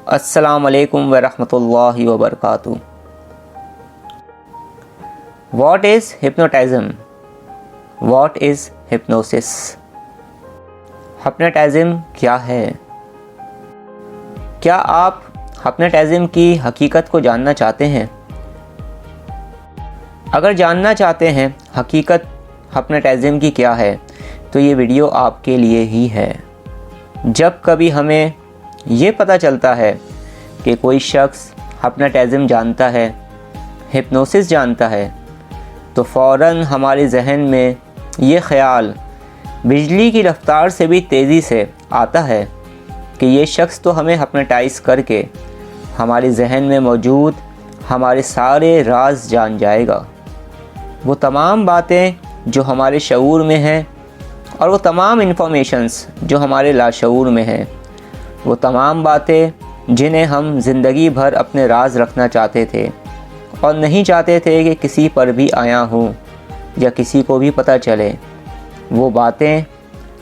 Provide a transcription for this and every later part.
السلام علیکم ورحمۃ اللہ وبرکاتہ۔ What is hypnotism? What is hypnosis? Hypnotism کیا ہے؟ کیا آپ ہپنوٹزم کی حقیقت کو جاننا چاہتے ہیں؟ اگر جاننا چاہتے ہیں حقیقت ہپنوٹزم کی کیا ہے تو یہ ویڈیو آپ کے لیے ہی ہے۔ جب کبھی ہمیں یہ پتہ چلتا ہے کہ کوئی شخص ہپنوٹزم جانتا ہے، ہپنوسس جانتا ہے، تو فوراً ہمارے ذہن میں یہ خیال بجلی کی رفتار سے بھی تیزی سے آتا ہے کہ یہ شخص تو ہمیں ہپنوٹائز کر کے ہمارے ذہن میں موجود ہمارے سارے راز جان جائے گا۔ وہ تمام باتیں جو ہمارے شعور میں ہیں اور وہ تمام انفارمیشنز جو ہمارے لاشعور میں ہیں، وہ تمام باتیں جنہیں ہم زندگی بھر اپنے راز رکھنا چاہتے تھے اور نہیں چاہتے تھے کہ کسی پر بھی آیا ہوں یا کسی کو بھی پتہ چلے، وہ باتیں،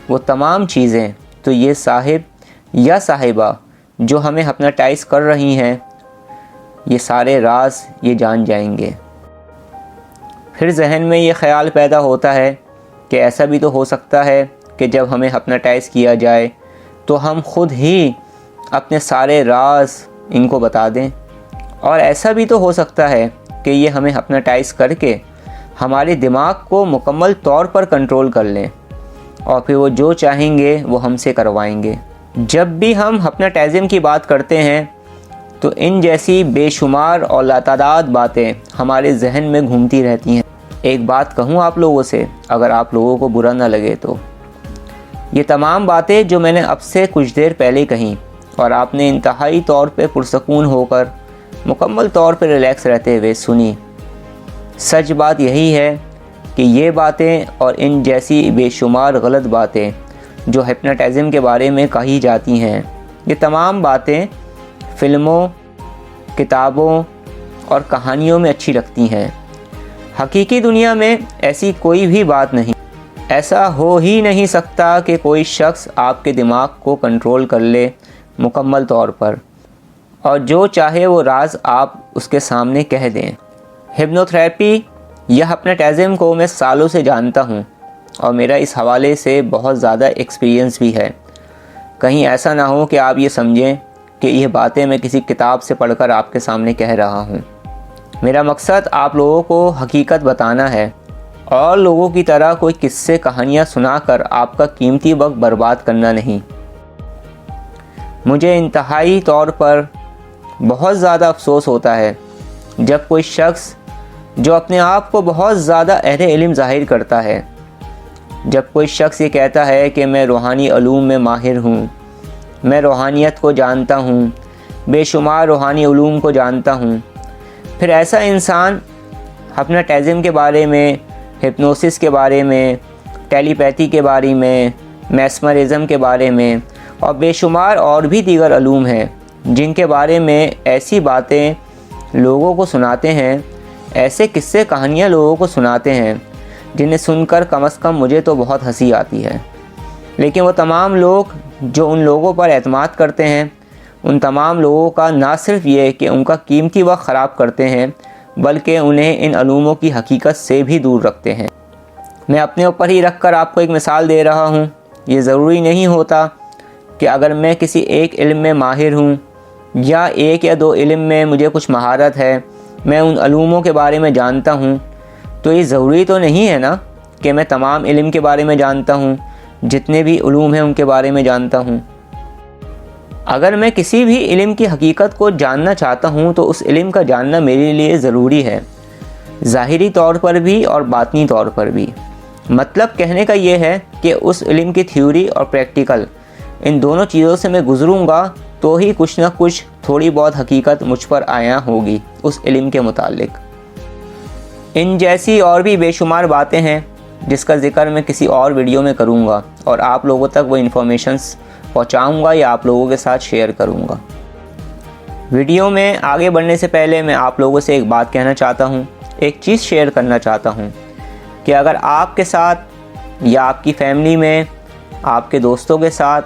وہ تمام چیزیں تو یہ صاحب یا صاحبہ جو ہمیں ہپنوٹائز کر رہی ہیں، یہ سارے راز یہ جان جائیں گے۔ پھر ذہن میں یہ خیال پیدا ہوتا ہے کہ ایسا بھی تو ہو سکتا ہے کہ جب ہمیں ہپنوٹائز کیا جائے تو ہم خود ہی اپنے سارے راز ان کو بتا دیں، اور ایسا بھی تو ہو سکتا ہے کہ یہ ہمیں ہپنوٹائز کر کے ہمارے دماغ کو مکمل طور پر کنٹرول کر لیں اور پھر وہ جو چاہیں گے وہ ہم سے کروائیں گے۔ جب بھی ہم ہپنوٹزم کی بات کرتے ہیں تو ان جیسی بے شمار اور لاتعداد باتیں ہمارے ذہن میں گھومتی رہتی ہیں۔ ایک بات کہوں آپ لوگوں سے، اگر آپ لوگوں کو برا نہ لگے تو، یہ تمام باتیں جو میں نے اب سے کچھ دیر پہلے کہیں اور آپ نے انتہائی طور پہ پرسکون ہو کر مکمل طور پہ ریلیکس رہتے ہوئے سنی، سچ بات یہی ہے کہ یہ باتیں اور ان جیسی بے شمار غلط باتیں جو ہپنوٹزم کے بارے میں کہی جاتی ہیں، یہ تمام باتیں فلموں، کتابوں اور کہانیوں میں اچھی لگتی ہیں۔ حقیقی دنیا میں ایسی کوئی بھی بات نہیں۔ ایسا ہو ہی نہیں سکتا کہ کوئی شخص آپ کے دماغ کو کنٹرول کر لے مکمل طور پر اور جو چاہے وہ راز آپ اس کے سامنے کہہ دیں۔ ہپنوتھراپی یا ہپنوٹزم کو میں سالوں سے جانتا ہوں اور میرا اس حوالے سے بہت زیادہ ایکسپیرینس بھی ہے۔ کہیں ایسا نہ ہو کہ آپ یہ سمجھیں کہ یہ باتیں میں کسی کتاب سے پڑھ کر آپ کے سامنے کہہ رہا ہوں۔ میرا مقصد آپ لوگوں کو حقیقت بتانا ہے اور لوگوں کی طرح کوئی قصے کہانیاں سنا کر آپ کا قیمتی وقت برباد کرنا نہیں۔ مجھے انتہائی طور پر بہت زیادہ افسوس ہوتا ہے جب کوئی شخص جو اپنے آپ کو بہت زیادہ اہل علم ظاہر کرتا ہے، جب کوئی شخص یہ کہتا ہے کہ میں روحانی علوم میں ماہر ہوں، میں روحانیت کو جانتا ہوں، بے شمار روحانی علوم کو جانتا ہوں، پھر ایسا انسان ہپنوٹزم کے بارے میں، ہپنوسس کے بارے میں، ٹیلی پیتھی کے بارے میں، میسمرزم کے بارے میں اور بے شمار اور بھی دیگر علوم ہیں جن کے بارے میں ایسی باتیں لوگوں کو سناتے ہیں، ایسے قصے کہانیاں لوگوں کو سناتے ہیں جنہیں سن کر کم از کم مجھے تو بہت ہنسی آتی ہے۔ لیکن وہ تمام لوگ جو ان لوگوں پر اعتماد کرتے ہیں، ان تمام لوگوں کا نہ صرف یہ کہ ان کا قیمتی وقت خراب کرتے ہیں بلکہ انہیں ان علوموں کی حقیقت سے بھی دور رکھتے ہیں۔ میں اپنے اوپر ہی رکھ کر آپ کو ایک مثال دے رہا ہوں۔ یہ ضروری نہیں ہوتا کہ اگر میں کسی ایک علم میں ماہر ہوں یا ایک یا دو علم میں مجھے کچھ مہارت ہے، میں ان علوموں کے بارے میں جانتا ہوں، تو یہ ضروری تو نہیں ہے نا کہ میں تمام علم کے بارے میں جانتا ہوں، جتنے بھی علوم ہیں ان کے بارے میں جانتا ہوں۔ اگر میں کسی بھی علم کی حقیقت کو جاننا چاہتا ہوں تو اس علم کا جاننا میرے لیے ضروری ہے، ظاہری طور پر بھی اور باطنی طور پر بھی۔ مطلب کہنے کا یہ ہے کہ اس علم کی تھیوری اور پریکٹیکل، ان دونوں چیزوں سے میں گزروں گا تو ہی کچھ نہ کچھ تھوڑی بہت حقیقت مجھ پر آیا ہوگی اس علم کے متعلق۔ ان جیسی اور بھی بے شمار باتیں ہیں جس کا ذکر میں کسی اور ویڈیو میں کروں گا اور آپ لوگوں تک وہ انفارمیشنز پہنچاؤں گا یا آپ لوگوں کے ساتھ شیئر کروں گا۔ ویڈیو میں آگے بڑھنے سے پہلے میں آپ لوگوں سے ایک بات کہنا چاہتا ہوں، ایک چیز شیئر کرنا چاہتا ہوں کہ اگر آپ کے ساتھ یا آپ کی فیملی میں، آپ کے دوستوں کے ساتھ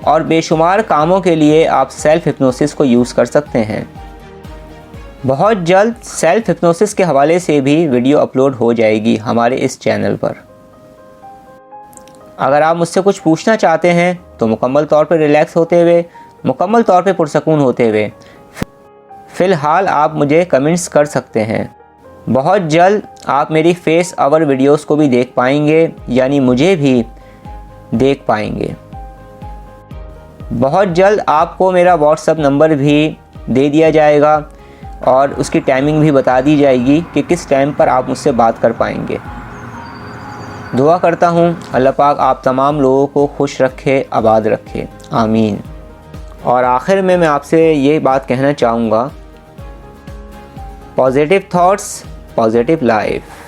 اور بے شمار کاموں کے لیے آپ سیلف ہپنوسس کو یوز کر سکتے ہیں۔ بہت جلد سیلف ہپنوسس کے حوالے سے بھی ویڈیو اپلوڈ ہو جائے گی ہمارے اس چینل پر۔ اگر آپ مجھ سے کچھ پوچھنا چاہتے ہیں تو مکمل طور پہ ریلیکس ہوتے ہوئے، مکمل طور پہ پرسکون ہوتے ہوئے فی الحال آپ مجھے کمنٹس کر سکتے ہیں۔ بہت جلد آپ میری فیس آور ویڈیوز کو بھی دیکھ پائیں گے، یعنی مجھے بھی دیکھ پائیں گے۔ بہت جلد آپ کو میرا واٹس ایپ نمبر بھی دے دیا جائے گا اور اس کی ٹائمنگ بھی بتا دی جائے گی کہ کس ٹائم پر آپ مجھ سے بات کر پائیں گے۔ دعا کرتا ہوں اللہ پاک آپ تمام لوگوں کو خوش رکھے، آباد رکھے، آمین۔ اور آخر میں آپ سے یہ بات کہنا چاہوں گا، پازیٹیو تھاٹس، پازیٹیو لائف۔